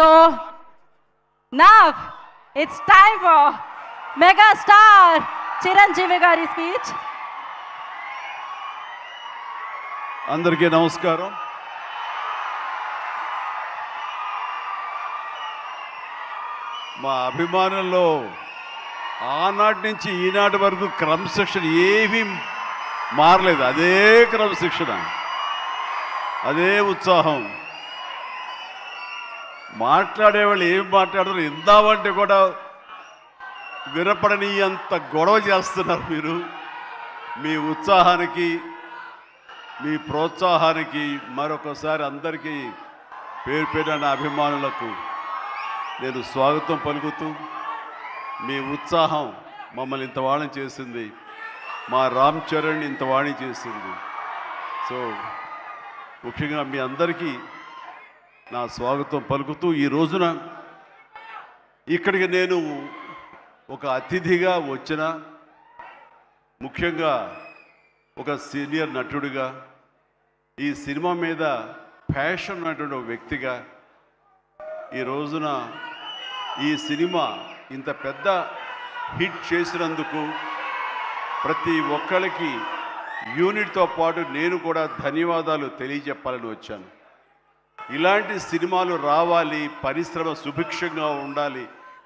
So now it's time for mega star Chiranjeevi Gari speech. అందరికీ నమస్కారం. మా అభిమానుల్లో ఆనాటి నుంచి ఈనాటి వరకు క్రమశిక్షణ ఏమీ మారలేదు. అదే క్రమశిక్షణ, అదే ఉత్సాహం. మాట్లాడేవాళ్ళు ఏం మాట్లాడతారు ఇందామంటే కూడా వినపడని అంత గొడవ చేస్తున్నారు మీరు. మీ ఉత్సాహానికి, మీ ప్రోత్సాహానికి మరొకసారి అందరికీ పేరు పేరున నా అభిమానులకు నేను స్వాగతం పలుకుతూ, మీ ఉత్సాహం మమ్మల్ని ఇంత వాణి చేసింది, మా రామ్ చరణ్ ఇంత వాణి చేసింది. సో ముఖ్యంగా మీ అందరికీ నా స్వాగతం పలుకుతూ, ఈ రోజున ఇక్కడికి నేను ఒక అతిథిగా వచ్చిన, ముఖ్యంగా ఒక సీనియర్ నటుడిగా, ఈ సినిమా మీద ప్యాషన్ ఉన్నటువంటి ఒక వ్యక్తిగా, ఈ రోజున ఈ సినిమా ఇంత పెద్ద హిట్ చేసినందుకు ప్రతి ఒక్కరికి యూనిట్తో పాటు నేను కూడా ధన్యవాదాలు తెలియజెప్పాలని వచ్చాను. ఇలాంటి సినిమాలు రావాలి, పరిశ్రమ సుభిక్షంగా ఉండాలి,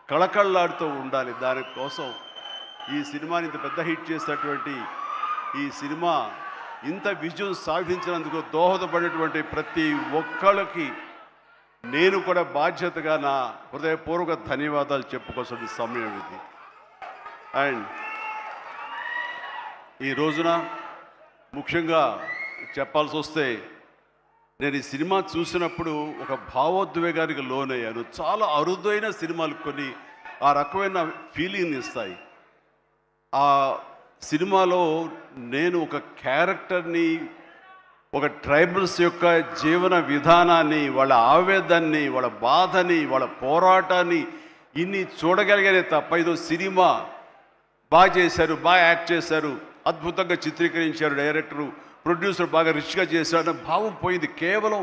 కళకళలాడుతూ ఉండాలి. దానికోసం ఈ సినిమాని ఇంత పెద్ద హిట్ చేసినటువంటి ఈ సినిమా ఇంత విజయం సాధించినందుకు దోహదపడినటువంటి ప్రతి ఒక్కళ్ళకి నేను కూడా బాధ్యతగా నా హృదయపూర్వక ధన్యవాదాలు చెప్పుకోవాల్సిన సమయం ఇది. అండ్ ఈ రోజున ముఖ్యంగా చెప్పాల్సి వస్తే, నేను ఈ సినిమా చూసినప్పుడు ఒక భావోద్వేగానికి లోనయ్యాను. చాలా అరుదైన సినిమాలు కొన్ని ఆ రకమైన ఫీలింగ్ని ఇస్తాయి. ఆ సినిమాలో నేను ఒక క్యారెక్టర్ని, ఒక ట్రైబల్స్ యొక్క జీవన విధానాన్ని, వాళ్ళ ఆవేదనని, వాళ్ళ బాధని, వాళ్ళ పోరాటాన్ని ఇన్ని చూడగలిగానే తప్ప ఇదో సినిమా బాగా చేశారు, బాగా యాక్ట్ చేశారు, అద్భుతంగా చిత్రీకరించారు, డైరెక్టరు ప్రొడ్యూసర్ బాగా రిచ్గా చేశాడు అన్న భావం పోయింది. కేవలం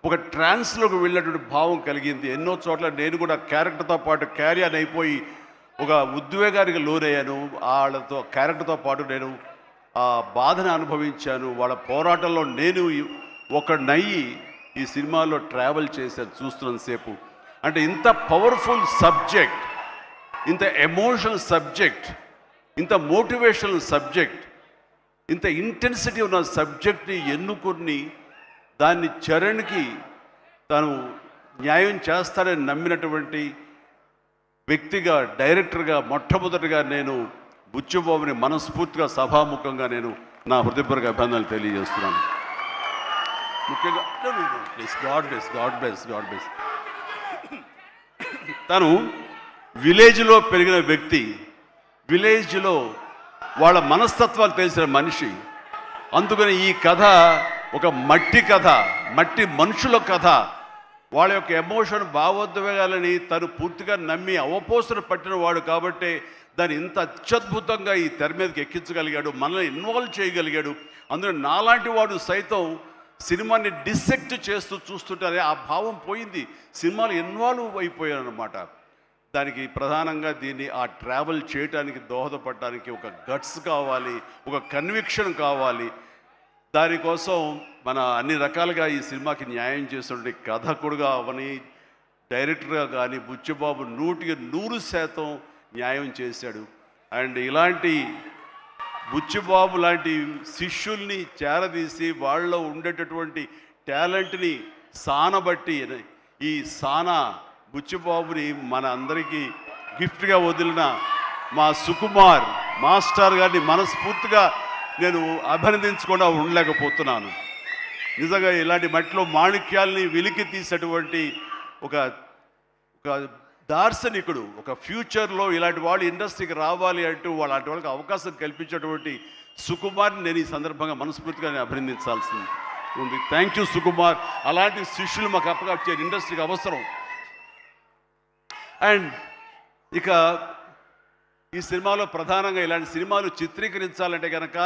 ఒక ట్రాన్స్లోకి వెళ్ళినటువంటి భావం కలిగింది. ఎన్నో చోట్ల నేను కూడా క్యారెక్టర్తో పాటు క్యారియర్ అయిపోయి ఒక ఉద్వేగానికి లోనయ్యాను. వాళ్ళతో క్యారెక్టర్తో పాటు నేను ఆ బాధను అనుభవించాను. వాళ్ళ పోరాటంలో నేను ఒకనయ్యి ఈ సినిమాలో ట్రావెల్ చేశాను చూస్తున్నంతసేపు. అంటే ఇంత పవర్ఫుల్ సబ్జెక్ట్, ఇంత ఎమోషనల్ సబ్జెక్ట్, ఇంత మోటివేషనల్ సబ్జెక్ట్, ఇంత ఇంటెన్సిటీ ఉన్న సబ్జెక్ట్ని ఎన్నుకొని దాన్ని చరణ్కి తను న్యాయం చేస్తాడని నమ్మినటువంటి వ్యక్తిగా, డైరెక్టర్గా మొట్టమొదటిగా నేను బుచ్చిబాబుని మనస్ఫూర్తిగా సభాముఖంగా నేను నా హృదయపూర్వక అభినందనలు తెలియజేస్తున్నాను. ముఖ్యంగా గాడ్ బ్లెస్. తను విలేజ్లో పెరిగిన వ్యక్తి, విలేజ్లో వాళ్ళ మనస్తత్వాలు తెలిసిన మనిషి. అందుకని ఈ కథ ఒక మట్టి కథ, మట్టి మనుషుల కథ. వాళ్ళ యొక్క ఎమోషన్, భావోద్వేగాలని తను పూర్తిగా నమ్మి అవపోసన పట్టిన వాడు కాబట్టి దాన్ని ఇంత అత్యద్భుతంగా ఈ తెర మీదకి ఎక్కించగలిగాడు, మనల్ని ఇన్వాల్వ్ చేయగలిగాడు. అందులో నాలాంటి వాడు సైతం సినిమాని డిసెక్ట్ చేస్తూ చూస్తుంటారే ఆ భావం పోయింది. సినిమాలు ఇన్వాల్వ్ అయిపోయాను అనమాట. దానికి ప్రధానంగా దీన్ని ఆ ట్రావెల్ చేయడానికి దోహదపడడానికి ఒక గట్స్ కావాలి, ఒక కన్విక్షన్ కావాలి. దానికోసం మన అన్ని రకాలుగా ఈ సినిమాకి న్యాయం చేస్తుంటే కథకుడుగా అవని, డైరెక్టర్గా కానీ బుచ్చిబాబు 100% న్యాయం చేశాడు. అండ్ ఇలాంటి బుచ్చిబాబు లాంటి శిష్యుల్ని చేరదీసి వాళ్ళలో ఉండేటటువంటి టాలెంట్ని సానబట్టి ఈ సానా బుచ్చిబాబుని మన అందరికీ గిఫ్ట్గా వదిలిన మా సుకుమార్ మాస్టర్ గారిని మనస్ఫూర్తిగా నేను అభినందించకుండా ఉండలేకపోతున్నాను. నిజంగా ఇలాంటి మట్టిలో మాణిక్యాల్ని వెలికి తీసేటువంటి ఒక దార్శనికుడు, ఒక ఫ్యూచర్లో ఇలాంటి వాళ్ళు ఇండస్ట్రీకి రావాలి అంటూ అలాంటి వాళ్ళకి అవకాశం కల్పించేటువంటి సుకుమార్ని నేను ఈ సందర్భంగా మనస్ఫూర్తిగా నేను అభినందించాల్సింది ఉంది. Thank you Sukumar. అలాంటి శిష్యులు మాకు అప్పగా ఇండస్ట్రీకి అవసరం. అండ్ ఇక ఈ సినిమాలో ప్రధానంగా ఇలాంటి సినిమాలు చిత్రీకరించాలంటే కనుక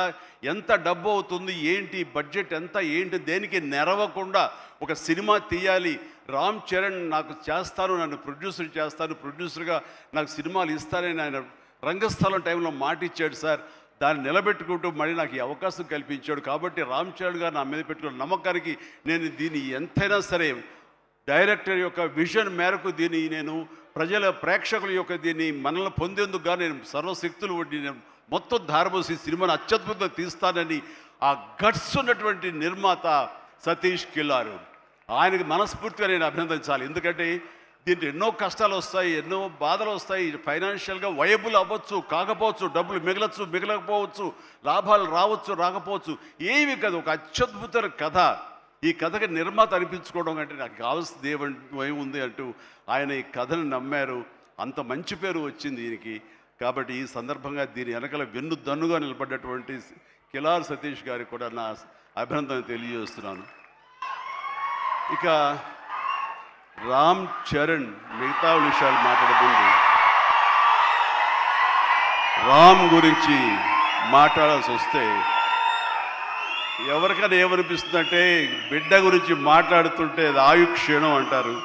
ఎంత డబ్బు అవుతుంది, ఏంటి బడ్జెట్ ఎంత, ఏంటి, దేనికి నెరవకుండా ఒక సినిమా తీయాలి. రామ్ చరణ్ నాకు చేస్తాను, నన్ను ప్రొడ్యూసర్ చేస్తాను, ప్రొడ్యూసర్గా నాకు సినిమాలు ఇస్తానని ఆయన రంగస్థలం టైంలో మాట ఇచ్చాడు సార్. దాన్ని నిలబెట్టుకుంటూ మళ్ళీ నాకు ఈ అవకాశం కల్పించాడు. కాబట్టి రామ్ చరణ్ గారు నా మీద పెట్టుకున్న నమ్మకానికి నేను దీన్ని ఎంతైనా సరే డైరెక్టర్ యొక్క విజన్ మేరకు దీన్ని నేను ప్రజల ప్రేక్షకుల యొక్క దీన్ని మనల్ని పొందేందుకుగా నేను సర్వశక్తులు వడ్డీ నేను మొత్తం ధారపోసి సినిమాను అత్యద్భుతంగా తీస్తానని ఆ గట్స్ ఉన్నటువంటి నిర్మాత సతీష్ కిల్లారు, ఆయనకి మనస్ఫూర్తిగా నేను అభినందించాలి. ఎందుకంటే దీంట్లో ఎన్నో కష్టాలు వస్తాయి, ఎన్నో బాధలు వస్తాయి. ఫైనాన్షియల్గా వయబుల్ అవ్వచ్చు, కాకపోవచ్చు, డబ్బులు మిగలచ్చు, మిగలకపోవచ్చు, లాభాలు రావచ్చు, రాకపోవచ్చు, ఏమి కాదు. ఒక అత్యద్భుత కథ. ఈ కథకి నిర్మాత అనిపించుకోవడం అంటే నాకు కావాల్సింది ఏముంది అంటూ ఆయన ఈ కథను నమ్మారు. అంత మంచి పేరు వచ్చింది దీనికి. కాబట్టి ఈ సందర్భంగా దీని వెనకల వెన్నుదన్నుగా నిలబడ్డటువంటి కిలార్ సతీష్ గారికి కూడా నా అభినందన తెలియజేస్తున్నాను. ఇక రామ్ చరణ్ మిగతా విషయాలు మాట్లాడబోండి. రామ్ గురించి మాట్లాడాల్సి వస్తే ఎవరికైనా ఏమనిపిస్తుందంటే బిడ్డ గురించి మాట్లాడుతుంటే అది ఆయుక్షీణం అంటారు.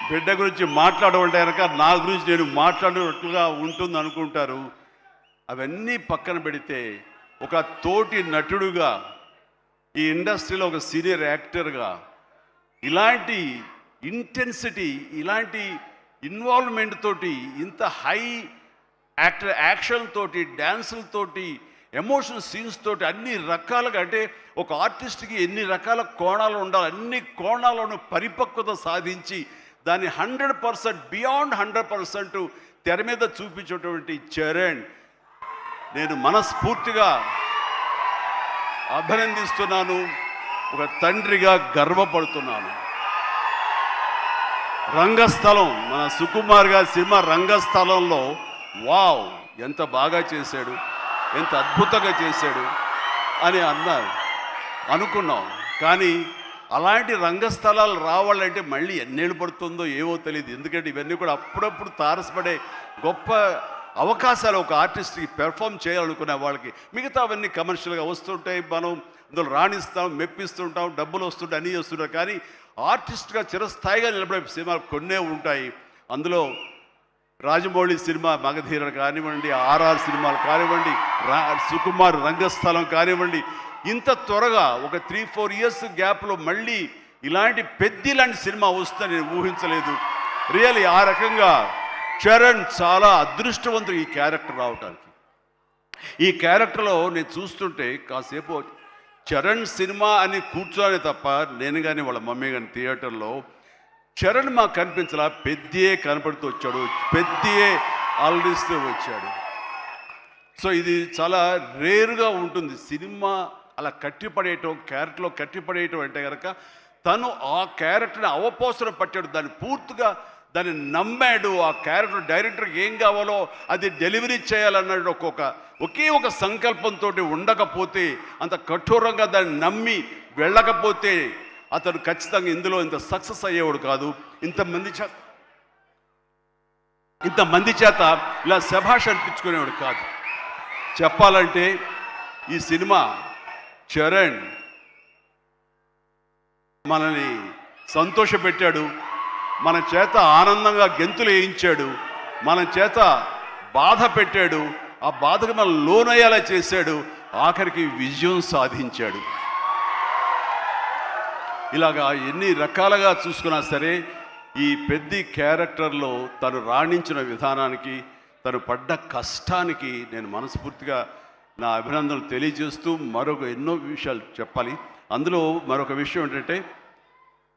బిడ్డ గురించి మాట్లాడమంటే కనుక నా గురించి నేను మాట్లాడినట్లుగా ఉంటుంది అనుకుంటారు. అవన్నీ పక్కన పెడితే ఒక తోటి నటుడుగా ఈ ఇండస్ట్రీలో ఒక సీనియర్ యాక్టర్గా ఇలాంటి ఇంటెన్సిటీ, ఇలాంటి ఇన్వాల్వ్మెంట్ తోటి, ఇంత హై యాక్షన్ తోటి, డ్యాన్సులతోటి, ఎమోషనల్ సీన్స్ తోటి అన్ని రకాలుగా, అంటే ఒక ఆర్టిస్ట్కి ఎన్ని రకాల కోణాలు ఉండాలి, అన్ని కోణాలను పరిపక్వత సాధించి దాన్ని 100% బియాండ్ 100% తెర మీద చూపించేటువంటి చరణ్ నేను మనస్ఫూర్తిగా అభినందిస్తున్నాను. ఒక తండ్రిగా గర్వపడుతున్నాను. రంగస్థలం, మన సుకుమార్ గారి సినిమా రంగస్థలంలో వావ్ ఎంత బాగా చేశాడు, ఎంత అద్భుతంగా చేశాడు అని అనుకున్నాం. కానీ అలాంటి రంగస్థలాలు రావాలంటే మళ్ళీ ఎన్నేళ్ళు పడుతుందో ఏవో తెలియదు. ఎందుకంటే ఇవన్నీ కూడా అప్పుడప్పుడు తారసపడే గొప్ప అవకాశాలు ఒక ఆర్టిస్ట్కి పెర్ఫామ్ చేయాలనుకునే వాళ్ళకి. మిగతా అవన్నీ కమర్షియల్గా వస్తుంటాయి, మనం అందులో రాణిస్తాం, మెప్పిస్తుంటాం, డబ్బులు వస్తుంటాయి, అన్నీ వస్తుంటాయి. కానీ ఆర్టిస్ట్గా చిరస్థాయిగా నిలబడే సినిమాలు కొన్నే ఉంటాయి. అందులో రాజమౌళి సినిమా మగధీర కానివ్వండి, ఆర్ఆర్ సినిమాలు కానివ్వండి, సుకుమార్ రంగస్థలం కానివ్వండి, ఇంత త్వరగా ఒక 3-4 ఇయర్స్ గ్యాప్లో మళ్ళీ ఇలాంటి లాంటి సినిమా వస్తుందని నేను ఊహించలేదు. రియల్లీ ఆ రకంగా చరణ్ చాలా అదృష్టవంతుడు ఈ క్యారెక్టర్ రావటానికి. ఈ క్యారెక్టర్లో నేను చూస్తుంటే కాసేపు చరణ్ సినిమా అని కూర్చోని తప్ప నేను కానీ వాళ్ళ మమ్మీ కానీ థియేటర్లో చరణ్ మాకు కనిపించలా, పెద్దే కనపడుతూ వచ్చాడు, పెద్దే అలరిస్తూ వచ్చాడు. సో ఇది చాలా రేరుగా ఉంటుంది. సినిమా అలా కట్టిపడేయటం, క్యారెక్టర్లో కట్టిపడేయటం అంటే కనుక తను ఆ క్యారెక్టర్ని అవపోసన పట్టాడు, దాన్ని పూర్తిగా దాన్ని నమ్మాడు. ఆ క్యారెక్టర్ డైరెక్టర్కి ఏం కావాలో అది డెలివరీ చేయాలన్నాడు. ఒకే ఒక సంకల్పంతో ఉండకపోతే, అంత కఠోరంగా దాన్ని నమ్మి వెళ్ళకపోతే అతను ఖచ్చితంగా ఇందులో ఇంత సక్సెస్ అయ్యేవాడు కాదు. ఇంతమంది చేత ఇలా శభాష్ అనిపించుకునేవాడు కాదు. చెప్పాలంటే ఈ సినిమా చరణ్ మనల్ని సంతోషపెట్టాడు, మన చేత ఆనందంగా గెంతులు వేయించాడు, మన చేత బాధ పెట్టాడు, ఆ బాధకు మనం లోనయ్యేలా చేశాడు, ఆఖరికి విజయం సాధించాడు. ఇలాగా ఎన్ని రకాలుగా చూసుకున్నా సరే ఈ పెద్ద క్యారెక్టర్లో తను రాణించిన విధానానికి, తను పడ్డ కష్టానికి నేను మనస్ఫూర్తిగా నా అభినందనలు తెలియజేస్తూ మరొక ఎన్నో విషయాలు చెప్పాలి. అందులో మరొక విషయం ఏంటంటే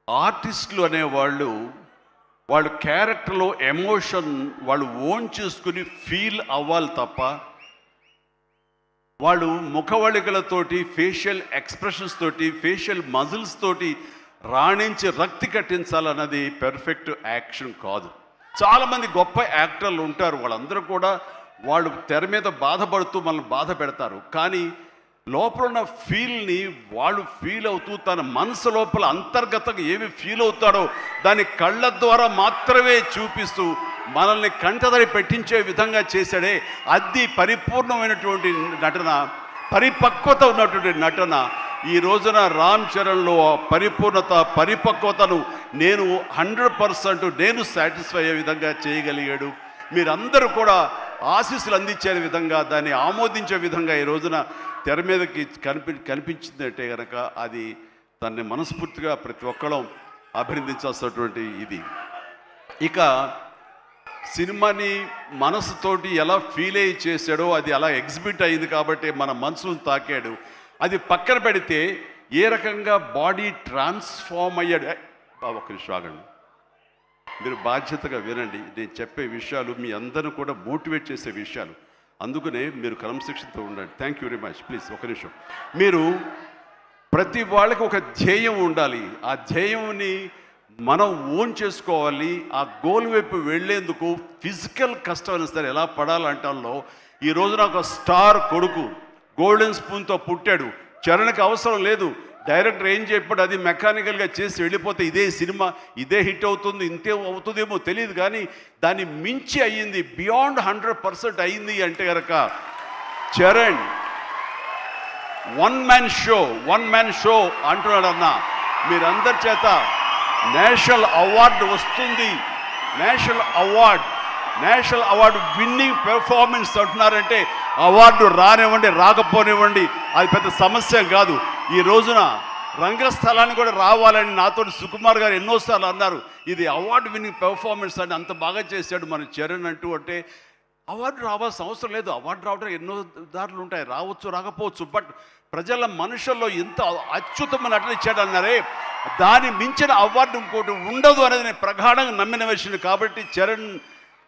ఆర్టిస్టులు అనేవాళ్ళు వాళ్ళ క్యారెక్టర్లో ఎమోషన్ వాళ్ళు ఓన్ చేసుకుని ఫీల్ అవ్వాలి తప్ప వాళ్ళు ముఖవళికలతోటి, ఫేషియల్ ఎక్స్ప్రెషన్స్ తోటి, ఫేషియల్ మజిల్స్ తోటి రాణించి రక్తి కట్టించాలన్నది పెర్ఫెక్ట్ యాక్షన్ కాదు. చాలామంది గొప్ప యాక్టర్లు ఉంటారు, వాళ్ళందరూ కూడా వాళ్ళు తెర మీద బాధపడుతూ మనల్ని బాధ పెడతారు. కానీ లోపల ఉన్న ఫీల్ని వాళ్ళు ఫీల్ అవుతూ తన మనసు లోపల అంతర్గతంగా ఏమి ఫీల్ అవుతాడో దాని కళ్ళ ద్వారా మాత్రమే చూపిస్తూ మనల్ని కంటదరి పెట్టించే విధంగా చేశాడే, అది పరిపూర్ణమైనటువంటి నటన, పరిపక్వత ఉన్నటువంటి నటన. ఈ రోజున రామ్ చరణ్లో ఆ పరిపూర్ణత పరిపక్వతను నేను 100% నేను సాటిస్ఫై అయ్యే విధంగా చేయగలిగాడు. మీరందరూ కూడా ఆశీస్సులు అందించే విధంగా దాన్ని ఆమోదించే విధంగా ఈ రోజున తెర మీదకి కనిపించిందంటే కనుక అది దాన్ని మనస్ఫూర్తిగా ప్రతి ఒక్కళ్ళం అభినందించాల్సినటువంటి ఇది. ఇక సినిమాని మనసుతోటి ఎలా ఫీల్ అయ్యి చేశాడో అది అలా ఎగ్జిబిట్ అయింది కాబట్టి మన మనసును తాకాడు. అది పక్కన పెడితే ఏ రకంగా బాడీ ట్రాన్స్ఫార్మ్ అయ్యాడు. ఒక్క నిమిషం ఆగండి, మీరు బాధ్యతగా వినండి. నేను చెప్పే విషయాలు మీ అందరూ కూడా మోటివేట్ చేసే విషయాలు, అందుకనే మీరు క్రమశిక్షణతో ఉండండి. Thank you very much. Please ఒక నిమిషం. మీరు ప్రతి వాళ్ళకి ఒక ధ్యేయం ఉండాలి. ఆ ధ్యేయంని మనం ఓన్ చేసుకోవాలి. ఆ గోల్ వైపు వెళ్ళేందుకు ఫిజికల్ కష్టం అయినా సరే ఎలా పడాలంటాలో ఈ రోజున ఒక స్టార్ కొడుకు గోల్డెన్ స్పూన్తో పుట్టాడు. చరణ్కి అవసరం లేదు, డైరెక్టర్ ఏం చెప్పాడు అది మెకానికల్గా చేసి వెళ్ళిపోతే ఇదే సినిమా ఇదే హిట్ అవుతుంది, ఇంతే అవుతుందేమో తెలియదు, కానీ దాన్ని మించి అయ్యింది, బియాండ్ 100% అయింది అంటే కనుక చరణ్ వన్ మ్యాన్ షో అంటున్నాడన్నా. మీరందరి చేత నేషనల్ అవార్డు వస్తుంది. నేషనల్ అవార్డు విన్నింగ్ పెర్ఫార్మెన్స్ అంటున్నారంటే అవార్డు రానివ్వండి రాకపోనివ్వండి అది పెద్ద సమస్య కాదు. ఈ రోజున రంగస్థలాన్ని కూడా రావాలని నాతో సుకుమార్ గారు ఎన్నోసార్లు అన్నారు. ఇది అవార్డు విన్నింగ్ పెర్ఫార్మెన్స్ అని అంత బాగా చేశాడు మన చరణ్ అంటూ. అంటే అవార్డు రావాల్సిన అవసరం లేదు, అవార్డు రావడం ఎన్నో దారులు ఉంటాయి, రావచ్చు రాకపోవచ్చు, బట్ ప్రజల మనుషుల్లో ఎంత అత్యుత్తమ నటన ఇచ్చాడన్నారే దాన్ని మించిన అవార్డు ఇంకోటి ఉండదు అనేది నేను ప్రగాఢంగా నమ్మిన విషయం. కాబట్టి చరణ్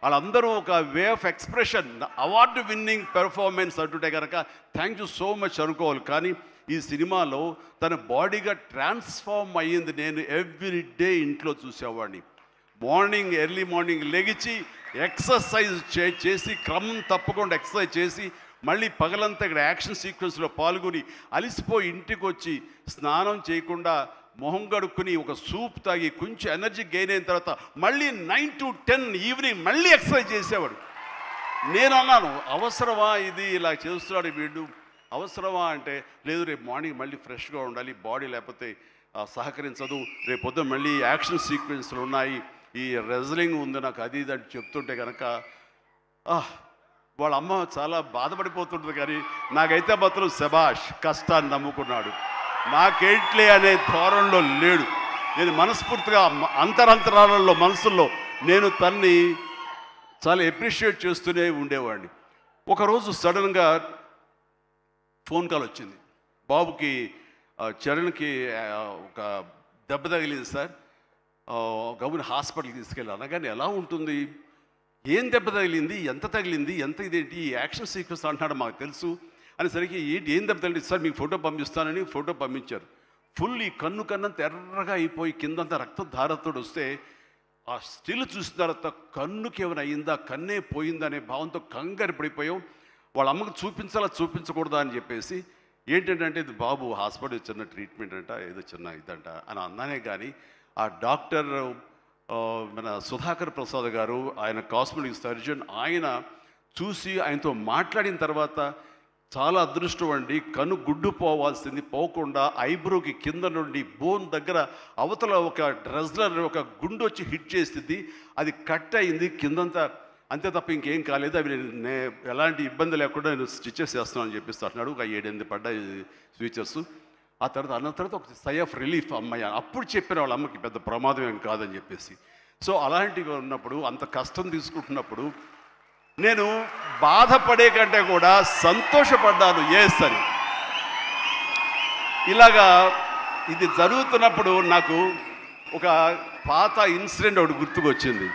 వాళ్ళందరూ ఒక way of expression award winning performance అంటుంటే కనుక థ్యాంక్ యూ సో మచ్ అనుకోవాలి. కానీ ఈ సినిమాలో తన బాడీగా ట్రాన్స్ఫార్మ్ అయ్యింది. నేను ఎవ్రీ డే ఇంట్లో చూసేవాడిని. ఎర్లీ మార్నింగ్ లెగిచి ఎక్సర్సైజ్ చేసి క్రమం తప్పకుండా ఎక్సర్సైజ్ చేసి మళ్ళీ పగలంతా ఇక్కడ యాక్షన్ సీక్వెన్స్లో పాల్గొని అలిసిపోయి ఇంటికి వచ్చి స్నానం చేయకుండా మొహం గడుక్కుని ఒక సూప్ తాగి కొంచెం ఎనర్జీ గెయిన్ అయిన తర్వాత మళ్ళీ 9 to 10 ఈవినింగ్ మళ్ళీ ఎక్సర్సైజ్ చేసేవాడు. నేను అన్నాను అవసరమా ఇది ఇలా చేస్తున్నాడు వీడు, అవసరమా అంటే లేదు రేపు మార్నింగ్ మళ్ళీ ఫ్రెష్గా ఉండాలి, బాడీ లేకపోతే సహకరించదు, రేపు పొద్దున మళ్ళీ యాక్షన్ సీక్వెన్స్లు ఉన్నాయి, ఈ రెజ్లింగ్ ఉంది నాకు అది ఇది అని చెప్తుంటే కనుక వాళ్ళ అమ్మ చాలా బాధపడిపోతుంటుంది. కానీ నాకైతే మాత్రం శబాష్ కష్టాన్ని నమ్ముకున్నాడు, నాకేంట్లే అనే ధోరణిలో లేడు. నేను మనస్ఫూర్తిగా అంతరాలలో మనసుల్లో నేను తన్ని చాలా ఎప్రిషియేట్ చేస్తూనే ఉండేవాడిని. ఒకరోజు సడన్గా ఫోన్ కాల్ వచ్చింది, బాబుకి చరణ్కి ఒక దెబ్బ తగిలింది సార్, గబుని హాస్పిటల్కి తీసుకెళ్ళి అనగానే ఎలా ఉంటుంది, ఏం దెబ్బ తగిలింది, ఎంత తగిలింది, ఎంత ఇదేంటి ఈ యాక్షన్ సీక్వెన్స్ అంటున్నాడు మాకు తెలుసు అనేసరికి ఏం దెబ్బ తగిలింది సార్ మీకు ఫోటో పంపిస్తానని ఫోటో పంపించారు. ఫుల్ ఈ కన్ను కన్నంత ఎర్రగా అయిపోయి కిందంతా రక్తధారతో వస్తే ఆ స్టిల్ చూసిన తర్వాత కన్నుకి ఏమైనా అయిందా, కన్నే పోయిందా అనే భావంతో కంగారు పడిపోయాం. వాళ్ళ అమ్మకు చూపించకూడదా అని చెప్పేసి ఏంటంటే ఇది బాబు హాస్పిటల్ చిన్న ట్రీట్మెంట్ అంట, ఏదో చిన్న ఇదంట అని అన్నానే. కానీ ఆ డాక్టర్ మన సుధాకర్ ప్రసాద్ గారు, ఆయన కాస్మెటిక్ సర్జన్, ఆయన చూసి ఆయనతో మాట్లాడిన తర్వాత చాలా అదృష్టం అండి, కన్ను గుడ్డు పోవాల్సింది పోకుండా ఐబ్రోకి కింద నుండి బోన్ దగ్గర అవతల ఒక డ్రెస్లర్ ఒక గుండు వచ్చి హిట్ చేసింది, అది కట్ అయింది కిందంతా, అంతే తప్ప ఇంకేం కాలేదు, అవి నేను ఎలాంటి ఇబ్బంది లేకుండా నేను స్టిచెస్ చేస్తున్నాను అని చెప్పేసి అంటున్నాడు. ఒక 7-8 పడ్డాయి ఫీచర్స్. ఆ తర్వాత అన్న తర్వాత ఒక సై ఆఫ్ రిలీఫ్ అమ్మాయి అప్పుడు చెప్పిన వాళ్ళ అమ్మకి పెద్ద ప్రమాదం ఏం కాదని చెప్పేసి. సో అలాంటివి ఉన్నప్పుడు అంత కష్టం తీసుకుంటున్నప్పుడు నేను బాధపడే కంటే కూడా సంతోషపడ్డాను ఎస్ అని. ఇలాగా ఇది జరుగుతున్నప్పుడు నాకు ఒక పాత ఇన్సిడెంట్ ఒకటి గుర్తుకొచ్చింది.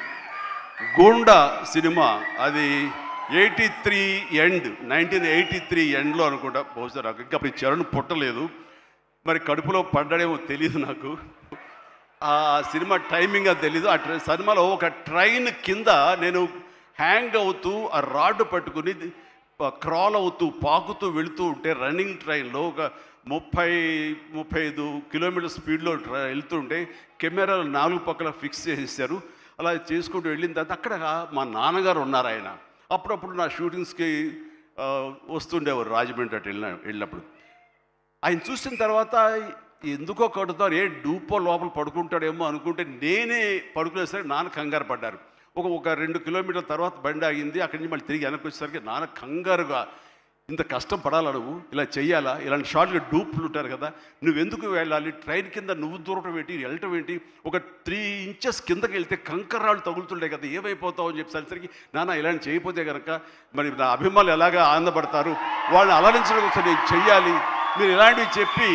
గూండా సినిమా, అది 1983 ఎండ్లో అనుకుంటా, బహుశా నాకు ఇంకా అప్పుడు చరణ్ పుట్టలేదు, మరి కడుపులో పడ్డాడేమో తెలియదు నాకు, ఆ సినిమా టైమింగ్ అది తెలీదు. ఆ సినిమాలో ఒక ట్రైన్ కింద నేను హ్యాంగ్ అవుతూ ఆ రాడ్ పట్టుకుని క్రాల్ అవుతూ పాకుతూ వెళుతూ ఉంటే రన్నింగ్ ట్రైన్లో ఒక 30-35 కిలోమీటర్ స్పీడ్లో వెళ్తూ ఉంటే కెమెరాలు 4 పక్కల ఫిక్స్ చేసేసారు. అలా చేసుకుంటూ వెళ్ళిన తర్వాత అక్కడ మా నాన్నగారు ఉన్నారు. ఆయన అప్పుడప్పుడు నా షూటింగ్స్కి వస్తుండేవారు రాజమండ్రి అటు వెళ్ళినప్పుడు. ఆయన చూసిన తర్వాత ఎందుకో కడుతారు, డూపో లోపల పడుకుంటాడేమో అనుకుంటే నేనే పడుకునేసరికి నాన్న కంగారు పడ్డారు. ఒక 2 కిలోమీటర్ల తర్వాత బండి ఆగింది. అక్కడి నుంచి మళ్ళీ తిరిగి వెనక్కి వచ్చేసరికి నాన్న కంగారుగా, ఇంత కష్టం పడాలా నువ్వు, ఇలా చెయ్యాలా, ఇలాంటి షార్ట్గా డూప్లు ఉంటారు కదా, నువ్వెందుకు వెళ్ళాలి, ట్రైన్ కింద నువ్వు దూరటం ఏంటి, వెళ్ళటం ఏంటి, ఒక 3 ఇంచెస్ కిందకి వెళ్తే కంకర్రాళ్ళు తగులుతుండే కదా, ఏమైపోతావు అని చెప్పేసరికి, నాన్న ఇలాంటి చేయకపోతే కనుక మరి నా అభిమానులు ఎలాగా ఆనందపడతారు, వాళ్ళని అలరించడం కోసం నేను చెయ్యాలి, మీరు ఇలాంటివి చెప్పి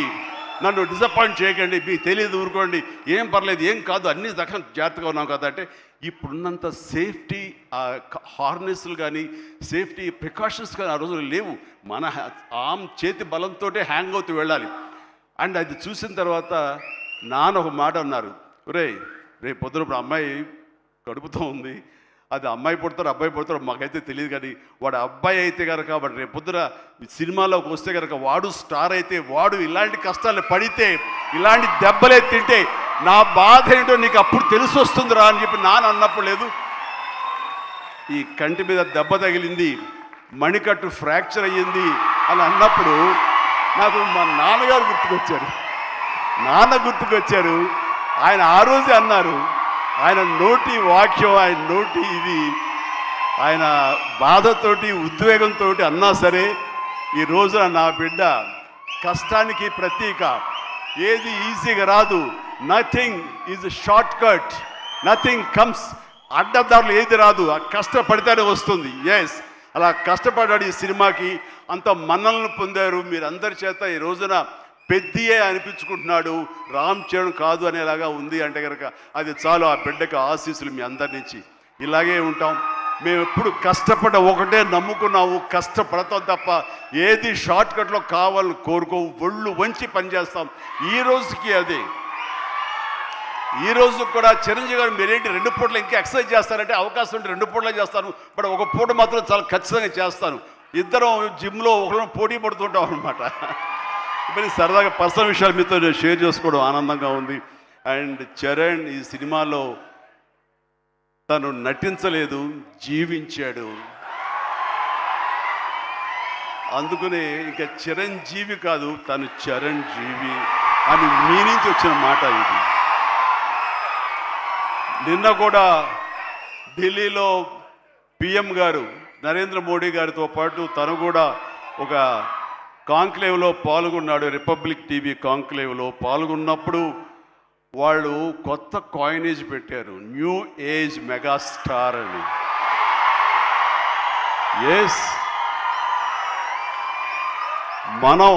నన్ను డిసప్పాయింట్ చేయకండి, మీకు తెలియదు, ఊరుకోండి, ఏం పర్లేదు, ఏం కాదు, అన్ని రకం జాగ్రత్తగా ఉన్నాం కదా అంటే, ఇప్పుడున్నంత సేఫ్టీ హార్నెస్లు కానీ సేఫ్టీ ప్రికాషన్స్ కానీ ఆ రోజులు లేవు. మన చేతి బలంతో హ్యాంగ్ అవుతూ వెళ్ళాలి. అండ్ అది చూసిన తర్వాత నాన్న ఒక మాట అన్నారు, రేపు పొద్దున ఇప్పుడు అమ్మాయి కడుపుతో ఉంది, అది అమ్మాయి పుడతారు అబ్బాయి పుడతారు మాకైతే తెలియదు, కానీ వాడు అబ్బాయి అయితే కనుక వాడు రేపు పొద్దున సినిమాలోకి వస్తే కనుక వాడు స్టార్ అయితే, వాడు ఇలాంటి కష్టాలు పడితే, ఇలాంటి దెబ్బలే తింటే నా బాధ ఏంటో నీకు అప్పుడు తెలిసి వస్తుందిరా అని చెప్పి నాన్న అన్నప్పుడు లేదు, ఈ కంటి మీద దెబ్బ తగిలింది, మణికట్టు ఫ్రాక్చర్ అయ్యింది అని అన్నప్పుడు నాకు మా నాన్నగారు గుర్తుకొచ్చారు. ఆయన ఆ రోజే అన్నారు, ఆయన నోటి వాక్యం, ఆయన నోటి ఇది, ఆయన బాధతోటి ఉద్వేగంతో అన్నా సరే, ఈ రోజున నా బిడ్డ కష్టానికి ప్రతీక, ఏది ఈజీగా రాదు, nothing is short cut, nothing comes, అడ్డదారులు ఏది రాదు, ఆ కష్టపడితేనే వస్తుంది. ఎస్, అలా కష్టపడ్డాడు. ఈ సినిమాకి అంత మన్నలను పొందారు మీరందరి చేత. ఈ రోజున పెద్దియే అనిపించుకుంటున్నాడు, రామ్ చరణ్ కాదు అనేలాగా ఉంది అంటే కనుక అది చాలు. ఆ బిడ్డకి ఆశీస్సులు మీ అందరి నుంచి. ఇలాగే ఉంటాం మేము. ఎప్పుడు కష్టపడ్డ ఒకటే నమ్ముకున్నాము, కష్టపడతాం తప్ప ఏది షార్ట్ కట్లో కావాలని కోరుకోవు, ఒళ్ళు వంచి పనిచేస్తాం. ఈ రోజుకి అదే. ఈ రోజు కూడా చిరంజీవి గారు మీరేంటి 2 పూటలు ఇంకా ఎక్సర్సైజ్ చేస్తారంటే, అవకాశం ఉంటే 2 పూటలే చేస్తాను, బట్ ఒక పూట మాత్రం చాలా ఖచ్చితంగా చేస్తాను. ఇద్దరం జిమ్లో ఒకరు పోటీ పడుతుంటాం అనమాట. మరి సరదాగా పర్సనల్ విషయాలు మీతో నేను షేర్ చేసుకోవడం ఆనందంగా ఉంది. అండ్ చరణ్ ఈ సినిమాలో తను నటించలేదు, జీవించాడు. అందుకనే ఇంకా చిరంజీవి కాదు, తను చరణ్ జీవి అని మీ నుంచి వచ్చిన మాట ఇది. నిన్న కూడా ఢిల్లీలో పిఎం గారు నరేంద్ర మోడీ గారితో పాటు తను కూడా ఒక కాంక్లేవ్లో పాల్గొన్నాడు. రిపబ్లిక్ టీవీ కాంక్లేవ్లో పాల్గొన్నప్పుడు వాళ్ళు కొత్త కాయినేజ్ పెట్టారు, న్యూ ఏజ్ మెగాస్టార్ అని. ఎస్, మనం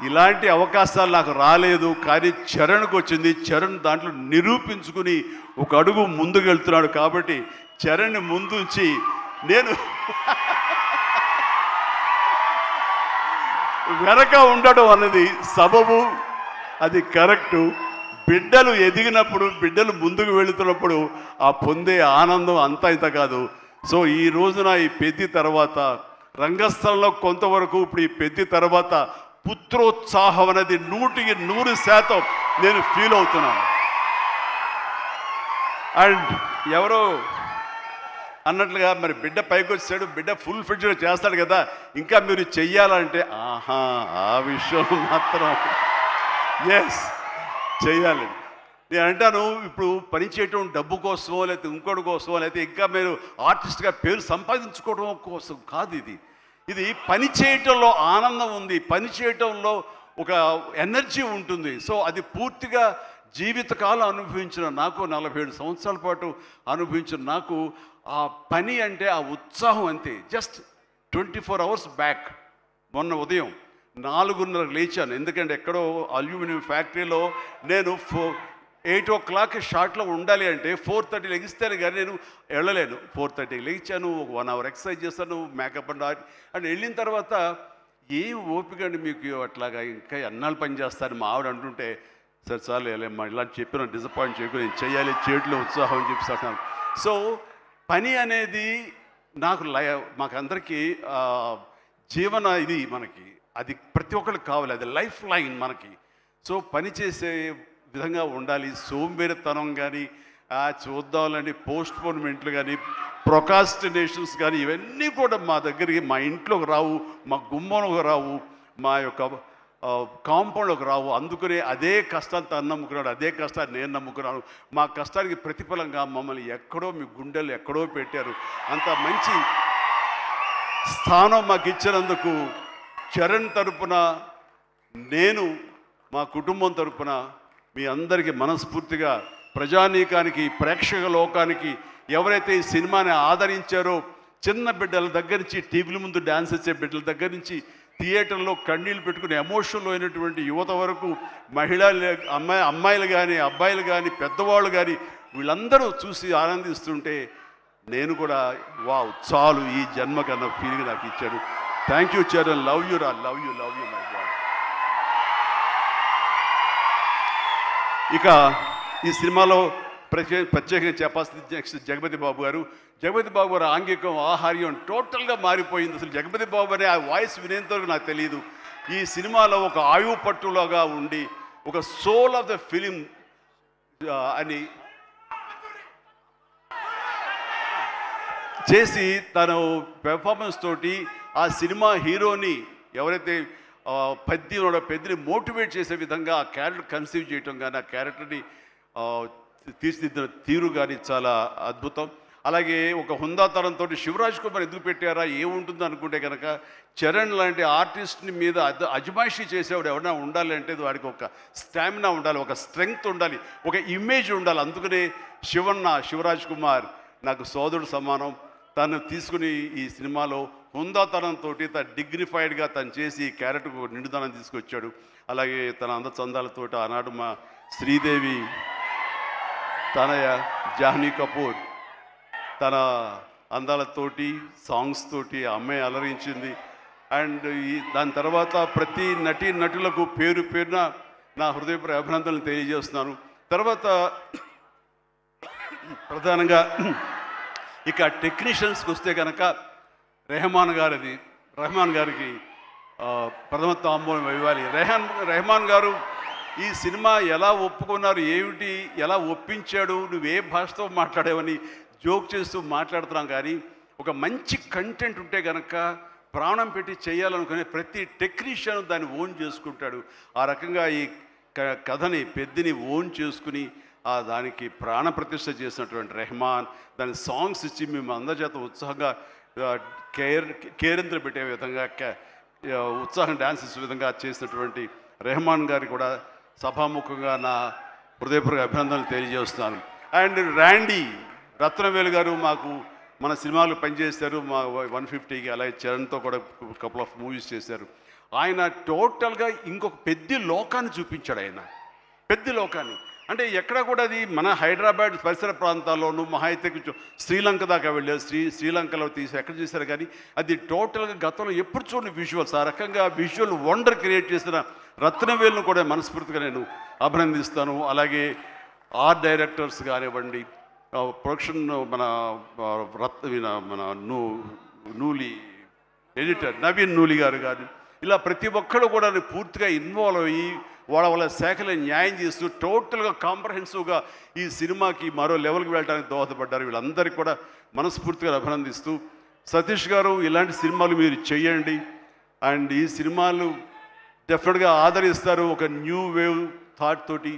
ఇలాంటి అవకాశాలు నాకు రాలేదు, కానీ చరణ్కి వచ్చింది. చరణ్ దాంట్లో నిరూపించుకుని ఒక అడుగు ముందుకు వెళ్తున్నాడు. కాబట్టి చరణ్ ముందుంచి నేను వెనక ఉండడం అన్నది సబబు, అది కరెక్టు. బిడ్డలు ఎదిగినప్పుడు, బిడ్డలు ముందుకు వెళుతున్నప్పుడు ఆ పొందే ఆనందం అంతా ఇంత కాదు. సో ఈ రోజున ఈ పెద్ది తర్వాత రంగస్థలంలో కొంతవరకు, ఇప్పుడు ఈ పెద్ది తర్వాత పుత్రోత్సాహం అనేది 100% నేను ఫీల్ అవుతున్నాను. అండ్ ఎవరో అన్నట్లుగా మరి బిడ్డ పైకి వచ్చాడు, బిడ్డ ఫుల్ ఫిడ్జ్గా చేస్తాడు కదా, ఇంకా మీరు చెయ్యాలంటే ఆహా, ఆ విషయం మాత్రం ఎస్ చెయ్యాలి. నేను అంటాను, ఇప్పుడు పని చేయటం డబ్బు కోసమో లేకపోతే ఇంకోటి కోసమో లేకపోతే ఇంకా మీరు ఆర్టిస్ట్గా పేరు సంపాదించుకోవడం కోసం కాదు. ఇది పని చేయటంలో ఆనందం ఉంది, పని చేయటంలో ఒక ఎనర్జీ ఉంటుంది. సో అది పూర్తిగా జీవితకాలం అనుభవించిన నాకు, 47 సంవత్సరాల పాటు అనుభవించిన నాకు, ఆ పని అంటే ఆ ఉత్సాహం అంతే. జస్ట్ 24 అవర్స్ బ్యాక్ మొన్న ఉదయం 4:30 లేచాను. ఎందుకంటే ఎక్కడో అల్యూమినియం ఫ్యాక్టరీలో నేను 8 o'clock షార్ట్లో ఉండాలి అంటే 4:30 లెగిస్తేనే కానీ నేను వెళ్ళలేను. 4:30 లేచాను, 1 hour ఎక్సర్సైజ్ చేస్తాను, మేకప్ అండ్ వెళ్ళిన తర్వాత ఏం ఓపిక అండి మీకు అట్లాగా, ఇంకా ఎన్నాళ్ళు పని చేస్తాను మా ఆవిడ అంటుంటే, సరే చాలు వెళ్ళమ్మా ఇలా చెప్పిన డిసప్పాయింట్ చేయకుండా నేను చేయాలి, చేయట్లో ఉత్సాహం అని చెప్పి. సో పని అనేది మాకందరికీ జీవన ఇది మనకి, అది ప్రతి ఒక్కరికి కావాలి, అది లైఫ్ లైన్ మనకి. సో పని చేసే విధంగా ఉండాలి. సోంబేరితనం కానీ, చూద్దాంలని పోస్ట్పోన్మెంట్లు కానీ, ప్రొకాస్టినేషన్స్ కానీ, ఇవన్నీ కూడా మా దగ్గరికి, మా ఇంట్లోకి రావు, మా గుమ్మంలోకి రావు, మా యొక్క కాంపౌండ్లోకి రావు. అందుకనే అదే కష్టాన్ని తను నమ్ముకున్నాడు, అదే కష్టాన్ని నేను నమ్ముకున్నాను. మా కష్టానికి ప్రతిఫలంగా మమ్మల్ని ఎక్కడో మీ గుండెలు ఎక్కడో పెట్టారు. అంత మంచి స్థానం మాకు ఇచ్చినందుకు చరణ్ తరపున, నేను మా కుటుంబం తరపున మీ అందరికీ మనస్ఫూర్తిగా, ప్రజానీకానికి, ప్రేక్షక లోకానికి, ఎవరైతే ఈ సినిమాని ఆదరించారో, చిన్న బిడ్డల దగ్గర నుంచి, టీవీల ముందు డ్యాన్స్ వచ్చే బిడ్డల దగ్గర నుంచి, థియేటర్లో కన్నీళ్ళు పెట్టుకుని ఎమోషనల్ అయినటువంటి యువత వరకు, అమ్మాయిలు కానీ, అబ్బాయిలు కానీ, పెద్దవాళ్ళు కానీ, వీళ్ళందరూ చూసి ఆనందిస్తుంటే నేను కూడా వావ్ చాలు ఈ జన్మ కన్నా ఫీలింగ్ నాకు ఇచ్చాడు. Thank you Charan, love you రా, లవ్ యూ మై గాడ్. ఇక ఈ సినిమాలో ప్రత్యేకంగా చెప్పాల్సింది నెక్స్ట్ జగపతి బాబు గారు. జగపతి బాబు గారు ఆంగికం, ఆహార్యం టోటల్గా మారిపోయింది. అసలు జగపతి బాబు అనే ఆ వాయిస్ వినేంతవరకు నాకు తెలియదు. ఈ సినిమాలో ఒక ఆయువు పట్టులాగా ఉండి, ఒక సోల్ ఆఫ్ ద ఫిలిం అని చేసి తను పెర్ఫార్మెన్స్ తోటి ఆ సినిమా హీరోని, ఎవరైతే పెద్దని మోటివేట్ చేసే విధంగా ఆ క్యారెక్టర్ కన్సీవ్ చేయటం కానీ, ఆ క్యారెక్టర్ని తీర్చిదిద్దిన తీరు కానీ చాలా అద్భుతం. అలాగే ఒక హుందాతనంతో శివరాజ్ కుమార్ ఎందుకు పెట్టారా, ఏముంటుందో అనుకుంటే కనుక, చరణ్ లాంటి ఆర్టిస్ట్ని మీద అజమాయిషీ చేసేవాడు ఎవరైనా ఉండాలి అంటే వాడికి ఒక స్టామినా ఉండాలి, ఒక స్ట్రెంగ్త్ ఉండాలి, ఒక ఇమేజ్ ఉండాలి. అందుకనే శివరాజ్ కుమార్ నాకు సోదరుడు సమానం. తను తీసుకుని ఈ సినిమాలో హుందాతనంతో తను డిగ్నిఫైడ్గా తను చేసి ఈ క్యారెక్టర్కు నిండుదనం తీసుకొచ్చాడు. అలాగే తన అందచందాలతో ఆనాడు మా శ్రీదేవి తనయ జాహ్నవి కపూర్ తన అందాలతోటి, సాంగ్స్ తోటి అమ్మాయి అలరించింది. అండ్ దాని తర్వాత ప్రతి నటులకు పేరు పేరున నా హృదయపూర్వక అభినందనలు తెలియజేస్తున్నాను. తర్వాత ప్రధానంగా ఇక టెక్నీషియన్స్కి వస్తే కనుక రెహమాన్ గారికి ప్రథమ తాంబూలం ఇవ్వాలి. రెహమాన్ గారు ఈ సినిమా ఎలా ఒప్పుకున్నారు, ఏమిటి, ఎలా ఒప్పించాడు, నువ్వే భాషతో మాట్లాడావని జోక్ చేస్తూ మాట్లాడుతున్నాం. కానీ ఒక మంచి కంటెంట్ ఉంటే కనుక ప్రాణం పెట్టి చేయాలనుకునే ప్రతి టెక్నీషియన్ దాన్ని ఓన్ చేసుకుంటాడు. ఆ రకంగా ఈ కథని పెద్దని ఓన్ చేసుకుని దానికి ప్రాణ ప్రతిష్ఠ చేసినటువంటి రెహమాన్, దాని సాంగ్స్ ఇచ్చి మేము అందరి చేత ఉత్సాహంగా కేరింద్ర పెట్టే విధంగా, ఉత్సాహం డ్యాన్స్ ఇచ్చే విధంగా చేసినటువంటి రెహమాన్ గారికి కూడా సభాముఖంగా నా హృదయపూర్వక అభినందనలు తెలియజేస్తున్నాను. అండ్ ర్యాండీ రత్నవేలు గారు మాకు మన సినిమాలు పనిచేశారు, మా 150కి. అలాగే చరణ్తో కూడా కపుల్ ఆఫ్ మూవీస్ చేశారు. ఆయన టోటల్గా ఇంకొక పెద్ద లోకాన్ని చూపించాడు. ఆయన పెద్ద లోకాన్ని అంటే ఎక్కడ కూడా అది మన హైదరాబాద్ పరిసర ప్రాంతాల్లోనూ మహా అయితే కొంచెం శ్రీలంక దాకా వెళ్ళారు. శ్రీలంకలో తీసి ఎక్కడ చేశారు. కానీ అది టోటల్గా గతంలో ఎప్పుడు చూడని విజువల్స్, ఆ రకంగా విజువల్ వండర్ క్రియేట్ చేసిన రత్నవేలును కూడా మనస్ఫూర్తిగా నేను అభినందిస్తాను. అలాగే ఆర్ట్ డైరెక్టర్స్ కానివ్వండి, ప్రొడక్షన్ మన నూలి ఎడిటర్ నవీన్ నూలి గారు కానీ, ఇలా ప్రతి ఒక్కరు కూడా పూర్తిగా ఇన్వాల్వ్ అయ్యి వాళ్ళ శాఖలను న్యాయం చేస్తూ టోటల్గా కాంప్రహెన్సివ్గా ఈ సినిమాకి మరో లెవెల్కి వెళ్ళడానికి దోహదపడ్డారు. వీళ్ళందరికీ కూడా మనస్ఫూర్తిగా అభినందిస్తూ, సతీష్ గారు ఇలాంటి సినిమాలు మీరు చేయండి. అండ్ ఈ సినిమాలు డెఫినెట్గా ఆదరిస్తారు ఒక న్యూ వేవ్ థాట్ తోటి.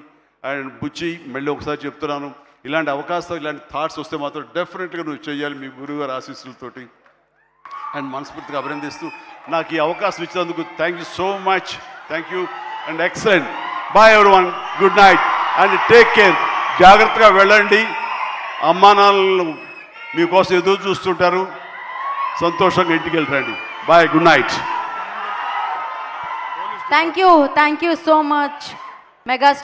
అండ్ బుచ్చి మళ్ళీ ఒకసారి చెప్తున్నాను, ఇలాంటి అవకాశాలు, ఇలాంటి థాట్స్ వస్తే మాత్రం డెఫినెట్గా నువ్వు చేయాలి మీ గురువుగారి ఆశీస్సులతోటి. అండ్ మనస్ఫూర్తిగా అభినందిస్తూ నాకు ఈ అవకాశం ఇచ్చినందుకు thank you so much. Thank you and excellent. Bye everyone, good night and take care. జాగ్రత్తగా వెళ్ళండి. అమ్మా నాన్నలు మీకోసం ఎదురు చూస్తుంటారు. సంతోషంగా ఇంటికి వెళ్ళండి. Bye, good night. Thank you so much mega